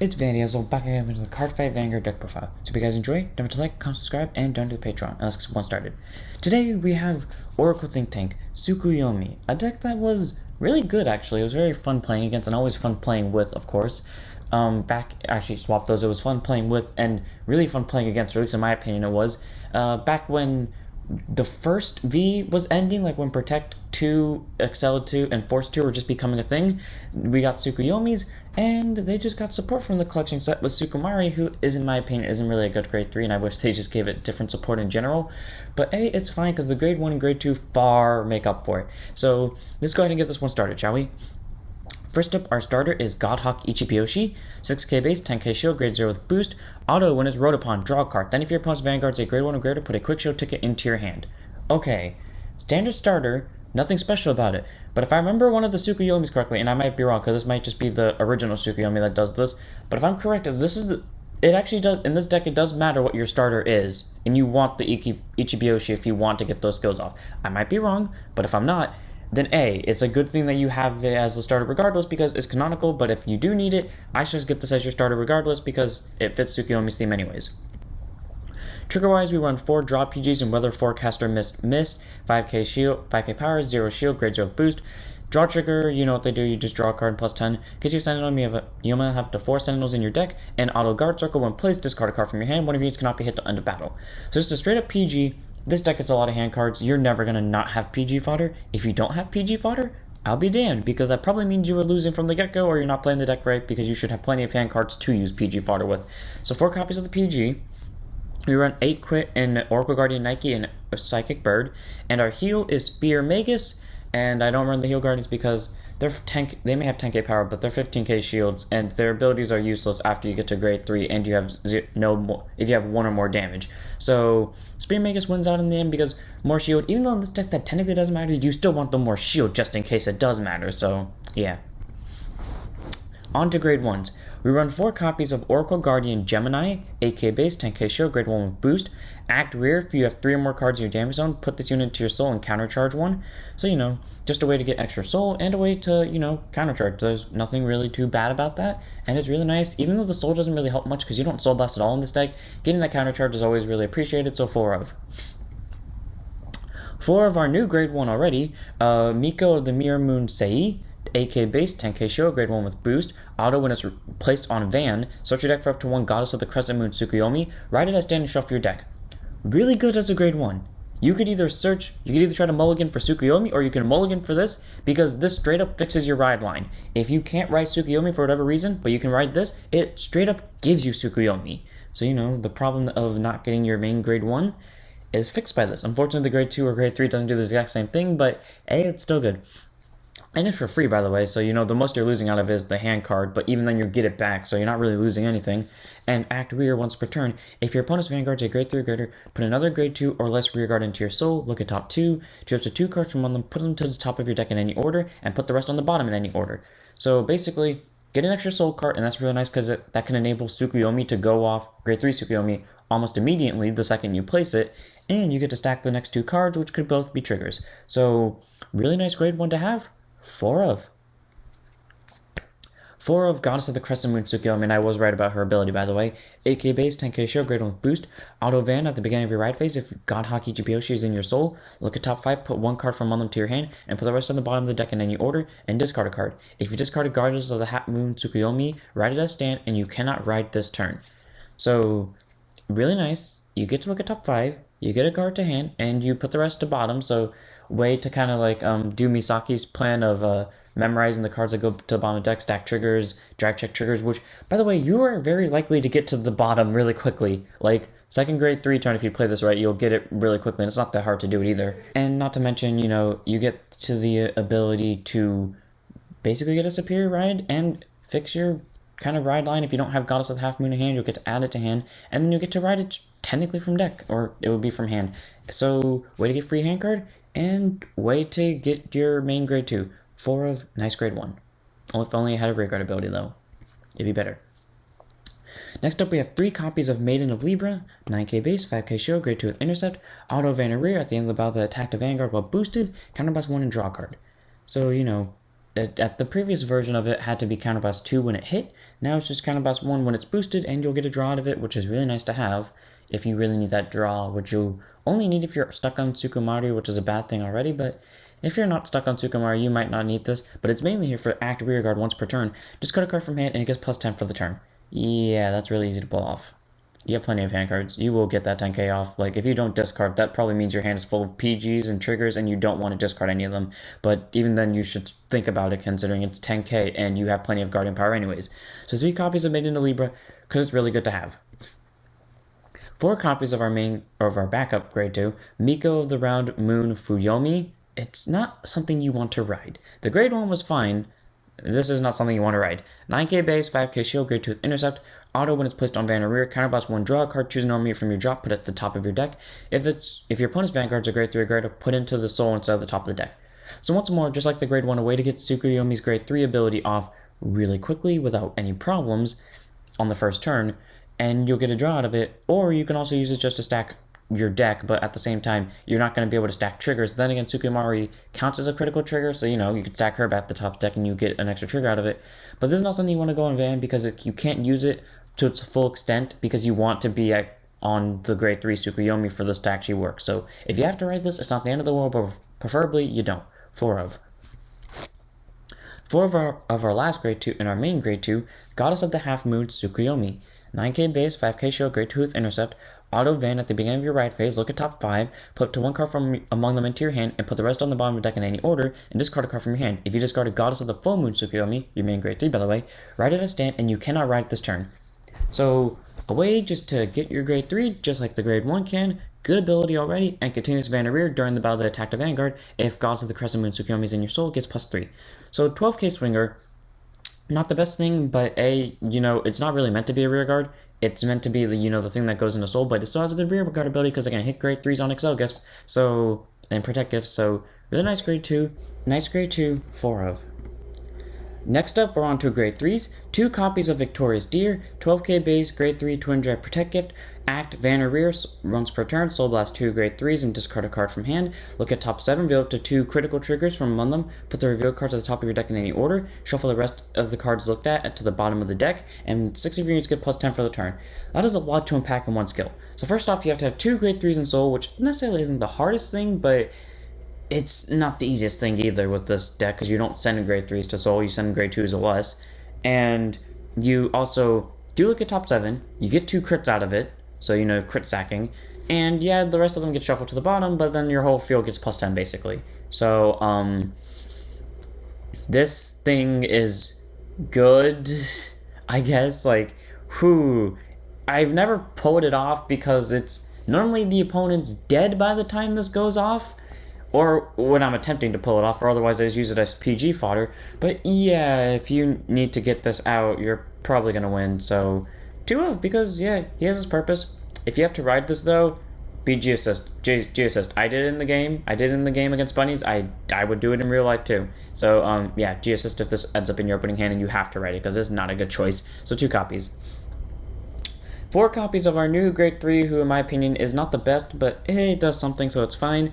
It's Vandy, as well, back again with the Card Fight Vanguard deck profile. So if you guys enjoy, don't forget to like, comment, subscribe, and donate to the Patreon. And let's get one started. Today we have Oracle Think Tank, Tsukuyomi, a deck that was really good actually. It was very fun playing against and always fun playing with, of course. Actually swap those, it was fun playing with and really fun playing against, or at least in my opinion it was. Back when the first V was ending, like when Protect 2, Excel 2, and Force 2 were just becoming a thing, we got Tsukuyomis, and they just got support from the collection set with Tsukumiori, who is, in my opinion, isn't really a good grade 3, and I wish they just gave it different support in general. But hey, it's fine, because the grade 1 and grade 2 far make up for it. So let's go ahead and get this one started, shall we? First up, our starter is Godhawk Ichibyoshi, 6k base, 10k shield, grade 0 with boost. Auto, when it's wrote upon, draw a card. Then if your opponent's Vanguard's a grade 1 or greater, put a quick shield ticket into your hand. Okay, standard starter, nothing special about it. But if I remember one of the Tsukuyomis correctly, and I might be wrong because this might just be the original Tsukuyomi that does this, but if I'm correct, if this is, it actually does, in this deck it does matter what your starter is, and you want the Ichibyoshi if you want to get those skills off. I might be wrong, but if I'm not, then A, it's a good thing that you have it as a starter regardless because it's canonical, but if you do need it, I should just get this as your starter regardless because it fits Tsukuyomi's theme anyways. Trigger-wise, we run 4 draw PGs and Weather Forecaster Miss, 5k shield, 5k power, 0 shield, grade 0 boost. Draw trigger, you know what they do, you just draw a card plus 10. Get your Sentinel, you only have to 4 Sentinels in your deck, and Auto Guard Circle when placed, discard a card from your hand. One of these cannot be hit to end of battle. So just a straight up PG. This deck gets a lot of hand cards. You're never going to not have PG fodder. If you don't have PG fodder, I'll be damned, because that probably means you were losing from the get-go or you're not playing the deck right, because you should have plenty of hand cards to use PG fodder with. So 4 copies of the PG. We run 8 Quit and Oracle Guardian Nike and Psychic Bird. And our heal is Spear Magus. And I don't run the heal guardians because they may have 10k power, but they're 15k shields, and their abilities are useless after you get to grade 3 and you have no more if you have 1 or more damage. So Spear Magus wins out in the end because more shield, even though in this deck that technically doesn't matter, you still want the more shield just in case it does matter, so yeah. On to grade 1s. We run 4 copies of Oracle Guardian Gemini, 8k base, 10k shield, grade 1 with boost. Act rear, if you have 3 or more cards in your damage zone, put this unit to your soul and countercharge 1. So, you know, just a way to get extra soul and a way to, you know, countercharge. There's nothing really too bad about that, and it's really nice. Even though the soul doesn't really help much because you don't soul blast at all in this deck, getting that countercharge is always really appreciated, so 4 of. 4 of our new grade 1 already, Miko of the Mirror Moon Sei, 8k base, 10k shield, grade 1 with boost. Auto, when it's placed on Van, search your deck for up to 1 Goddess of the Crescent Moon Tsukuyomi, write it as stand and shuffle your deck. Really good as a grade 1. You could either try to mulligan for Tsukuyomi, or you can mulligan for this, because this straight up fixes your ride line. If you can't ride Tsukuyomi for whatever reason, but you can ride this, it straight up gives you Tsukuyomi. So, you know, the problem of not getting your main grade 1 is fixed by this. Unfortunately, the grade 2 or grade 3 doesn't do the exact same thing, but hey, it's still good. And it's for free, by the way, so you know the most you're losing out of is the hand card, but even then you get it back, so you're not really losing anything. And act rear once per turn. If your opponent's Vanguard's a grade 3 or greater, put another grade 2 or less rear guard into your soul, look at top 2, choose up to 2 cards from one of them, put them to the top of your deck in any order, and put the rest on the bottom in any order. So basically, get an extra soul card, and that's really nice because that can enable Tsukuyomi to go off, grade 3 Tsukuyomi, almost immediately the second you place it, and you get to stack the next 2 cards, which could both be triggers. So, really nice grade 1 to have. 4 of. 4 of Goddess of the Crescent Moon Tsukuyomi, and I was right about her ability, by the way. 8k base, 10k shield, grade 1 with boost. Auto Van at the beginning of your ride phase. If Godhawk Ichibyoshi is in your soul, look at top 5, put 1 card from among them to your hand, and put the rest on the bottom of the deck in any order, and discard a card. If you discard a Goddess of the Half Moon Tsukuyomi, ride it as stand, and you cannot ride this turn. So, really nice. You get to look at top 5, you get a card to hand, and you put the rest to bottom, so way to kind of like do Misaki's plan of memorizing the cards that go to the bottom of the deck, stack triggers, drag check triggers, which, by the way, you are very likely to get to the bottom really quickly. Like, second grade 3 turn, if you play this right, you'll get it really quickly, and it's not that hard to do it either. And not to mention, you know, you get to the ability to basically get a superior ride and fix your kind of ride line. If you don't have Goddess of the Half Moon in hand, you'll get to add it to hand, and then you get to ride it technically from deck, or it would be from hand. So, way to get free hand card, and way to get your main grade 2. 4 of nice grade 1. If only I had a rear guard ability though. It'd be better. Next up we have 3 copies of Maiden of Libra, 9k base, 5k shield, grade 2 with intercept, auto Van rear at the end of the battle that attack the Vanguard while boosted, counterblast 1 and draw a card. So, you know, at the previous version of it had to be counterblast 2 when it hit. Now it's just counterblast 1 when it's boosted, and you'll get a draw out of it, which is really nice to have if you really need that draw, which you only need if you're stuck on Tsukumiori, which is a bad thing already, but if you're not stuck on Tsukumiori, you might not need this, but it's mainly here for act rearguard once per turn. Discard a card from hand and it gets plus 10 for the turn. Yeah, that's really easy to pull off. You have plenty of hand cards. You will get that 10k off. Like, if you don't discard, that probably means your hand is full of PGs and triggers and you don't want to discard any of them. But even then, you should think about it considering it's 10k and you have plenty of Guardian Power anyways. So 3 copies of Maiden of Libra, because it's really good to have. 4 copies of our backup grade 2, Miko of the Round Moon Fuyou. It's not something you want to ride. The grade 1 was fine. This is not something you want to ride. 9k base, 5k shield, grade 2 with intercept. Auto when it's placed on Vanguard rear. Counterblast 1, draw a card, choose an army from your drop, put it at the top of your deck. If your opponent's Vanguard's a grade 3 or greater, put into the soul instead of the top of the deck. So once more, just like the grade 1, a way to get Tsukuyomi's grade 3 ability off really quickly without any problems on the first turn, and you'll get a draw out of it, or you can also use it just to stack your deck, but at the same time, you're not going to be able to stack triggers. Then again, Tsukumiori counts as a critical trigger, so you could stack her back at the top deck and you get an extra trigger out of it. But this is not something you want to go on Van because you can't use it to its full extent because you want to be on the grade 3 Tsukuyomi for this to actually work. So if you have to ride this, it's not the end of the world, but preferably you don't. 4 of our last grade 2 and our main grade 2, Goddess of the Half Moon Tsukuyomi. 9k base, 5k shield, grade 2 with intercept. Auto Van at the beginning of your ride phase, look at top 5, put up to 1 card from among them into your hand, and put the rest on the bottom of the deck in any order, and discard a card from your hand. If you discard a Goddess of the Full Moon Tsukuyomi, your main grade 3 by the way, ride it as stand, and you cannot ride it this turn. So, a way just to get your grade 3, just like the grade 1 can, good ability already, and continuous Vanguard rear during the battle that attacked a Vanguard. If Goddess of the Crescent Moon Tsukuyomi is in your soul, gets plus 3. So 12k swinger, not the best thing, but it's not really meant to be a rear guard. It's meant to be the thing that goes into soul, but it still has a good rear guard ability because I can hit grade 3s on Excel gifts, and protect gifts, so really nice grade 2. Nice grade 2, 4 of. Next up, we're on to grade 3s. 2 copies of Victorious Deer, 12k base, grade 3, Twin Jet Protect Gift, act Vanner Rear, once per turn, Soul Blast 2 grade 3s and discard a card from hand. Look at top 7, reveal up to 2 critical triggers from among them, put the revealed cards at the top of your deck in any order, shuffle the rest of the cards looked at to the bottom of the deck, and 6 of your units get plus 10 for the turn. That is a lot to unpack in one skill. So first off, you have to have 2 grade 3s in Soul, which necessarily isn't the hardest thing, but it's not the easiest thing either with this deck, because you don't send grade 3s to Soul, you send grade 2s or less. And you also do look at top 7, you get 2 crits out of it, so crit sacking, and yeah, the rest of them get shuffled to the bottom, but then your whole field gets plus 10 basically. So, this thing is good, I guess. I've never pulled it off because it's normally the opponent's dead by the time this goes off, or when I'm attempting to pull it off, or otherwise I just use it as PG fodder. But yeah, if you need to get this out, you're probably going to win. So 2 of, because yeah, he has his purpose. If you have to ride this though, be G assist. G assist. I did it in the game. Against bunnies. I would do it in real life too. So yeah, G assist if this ends up in your opening hand and you have to ride it, because it's not a good choice. So 2 copies. 4 copies of our new grade 3, who in my opinion is not the best, but it does something, so it's fine.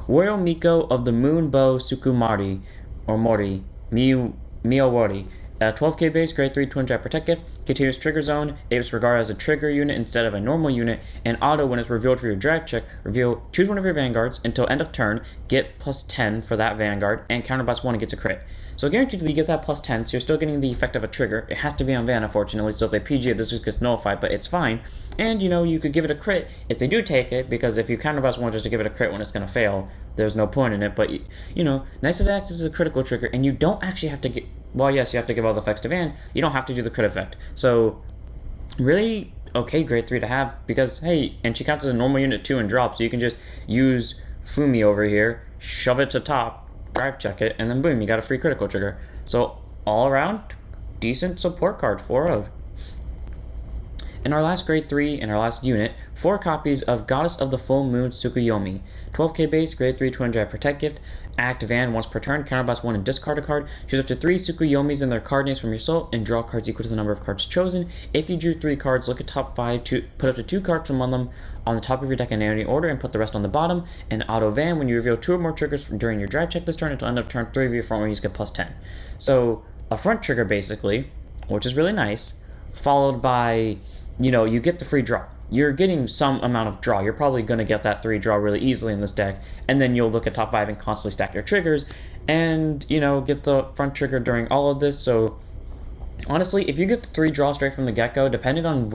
Royal Miko of the Moon Bow Tsukumiori, or Mori, Miyawari. 12k base, grade 3, Twin Jet Protect Gift, continuous trigger zone, it's regarded as a trigger unit instead of a normal unit, and auto when it's revealed for your drag check, choose one of your vanguards until end of turn, get plus 10 for that vanguard, and counterblast 1 and gets a crit. So guaranteed you get that plus 10, so you're still getting the effect of a trigger. It has to be on Van, unfortunately, so if they PG it, this just gets nullified, but it's fine. And, you could give it a crit if they do take it, because if you counterblast 1 just to give it a crit when it's going to fail, there's no point in it. But, nice that it acts as a critical trigger, and you don't actually have to get... Well, yes, you have to give all the effects to Van. You don't have to do the crit effect. So, really okay grade 3 to have, because, hey, and she counts as a normal unit too and drop, so you can just use Fumi over here, shove it to top, drive check it, and then boom, you got a free critical trigger. So all around, decent support card, 4 of. In our last grade 3, in our last unit, 4 copies of Goddess of the Full Moon Tsukuyomi. 12k base, grade 3 200 protect gift. Act Van once per turn, counterblast 1 and discard a card. Choose up to 3 Tsukuyomis and their card names from your soul and draw cards equal to the number of cards chosen. If you drew 3 cards, look at top 5, put up to 2 cards from among them on the top of your deck in any order and put the rest on the bottom. And Auto Van, when you reveal 2 or more triggers during your drive check this turn, it'll end up turn 3 of your front where you get plus 10. So a front trigger basically, which is really nice, followed by, you get the free draw. You're getting some amount of draw. You're probably going to get that 3 draw really easily in this deck, and then you'll look at top 5 and constantly stack your triggers and, get the front trigger during all of this. So honestly, if you get the 3 draw straight from the get-go, depending on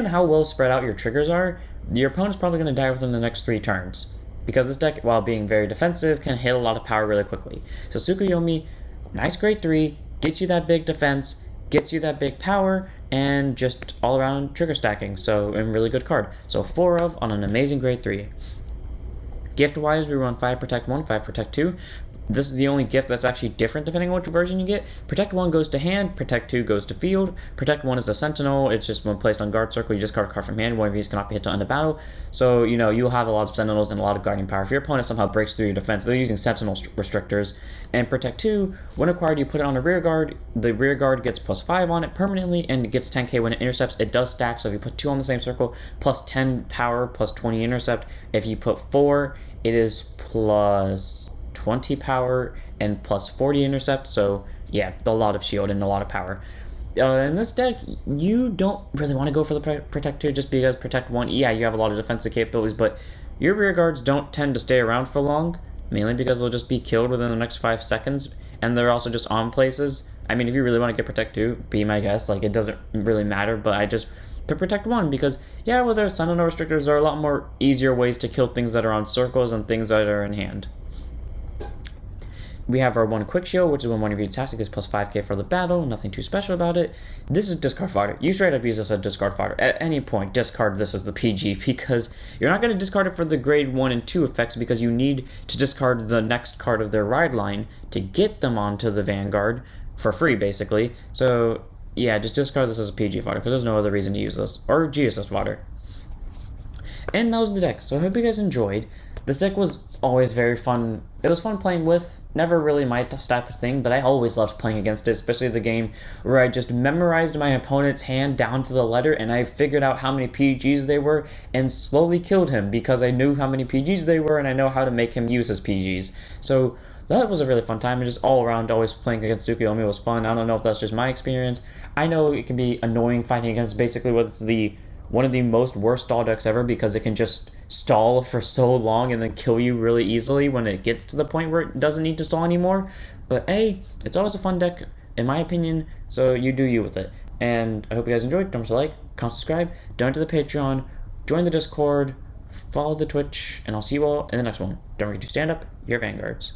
how well spread out your triggers are, your opponent's probably going to die within the next 3 turns. Because this deck, while being very defensive, can hit a lot of power really quickly. So Tsukuyomi, nice grade 3, gets you that big defense, gets you that big power, and just all around trigger stacking. So, a really good card. So 4 of on an amazing grade 3. Gift wise, we run 5 protect 1, 5 protect 2. This is the only gift that's actually different depending on which version you get. Protect 1 goes to hand, Protect 2 goes to field. Protect 1 is a Sentinel. It's just when placed on guard circle, you discard a card from hand. One of these cannot be hit to end a battle. So, you'll have a lot of Sentinels and a lot of guarding power. If your opponent somehow breaks through your defense, they're using Sentinel restrictors. And Protect 2, when acquired, you put it on a rear guard. The rear guard gets plus 5 on it permanently, and it gets 10k when it intercepts. It does stack, so if you put 2 on the same circle, plus 10 power, plus 20 intercept. If you put 4, it is plus 20 power and plus 40 intercept, so yeah, a lot of shield and a lot of power. In this deck, you don't really want to go for the Protect 2 just because Protect 1, yeah, you have a lot of defensive capabilities, but your rear guards don't tend to stay around for long, mainly because they'll just be killed within the next 5 seconds, and they're also just on places. I mean, if you really want to get Protect 2, be my guest, it doesn't really matter, but I just pick Protect 1 because, yeah, with their Sentinel restrictors, there are a lot more easier ways to kill things that are on circles and things that are in hand. We have our 1 quick shield, which is when one of your attacks gets plus 5k for the battle. Nothing too special about it. This is discard fodder. You straight up use this as discard fodder. At any point, discard this as the PG because you're not going to discard it for the grade 1 and 2 effects because you need to discard the next card of their ride line to get them onto the Vanguard for free, basically. So, yeah, just discard this as a PG fodder because there's no other reason to use this. Or G-assist fodder. And that was the deck. So I hope you guys enjoyed. This deck was always very fun. It was fun playing with. Never really my type of thing, but I always loved playing against it, especially the game where I just memorized my opponent's hand down to the letter and I figured out how many PGs they were and slowly killed him because I knew how many PGs they were and I know how to make him use his PGs. So that was a really fun time, and just all around always playing against Tsukuyomi was fun. I don't know if that's just my experience. I know it can be annoying fighting against basically what's one of the most worst stall decks ever because it can just stall for so long and then kill you really easily when it gets to the point where it doesn't need to stall anymore. But hey, it's always a fun deck, in my opinion, so you do you with it. And I hope you guys enjoyed. Don't forget to like, comment, subscribe, donate to the Patreon, join the Discord, follow the Twitch, and I'll see you all in the next one. Don't forget to stand up your Vanguards.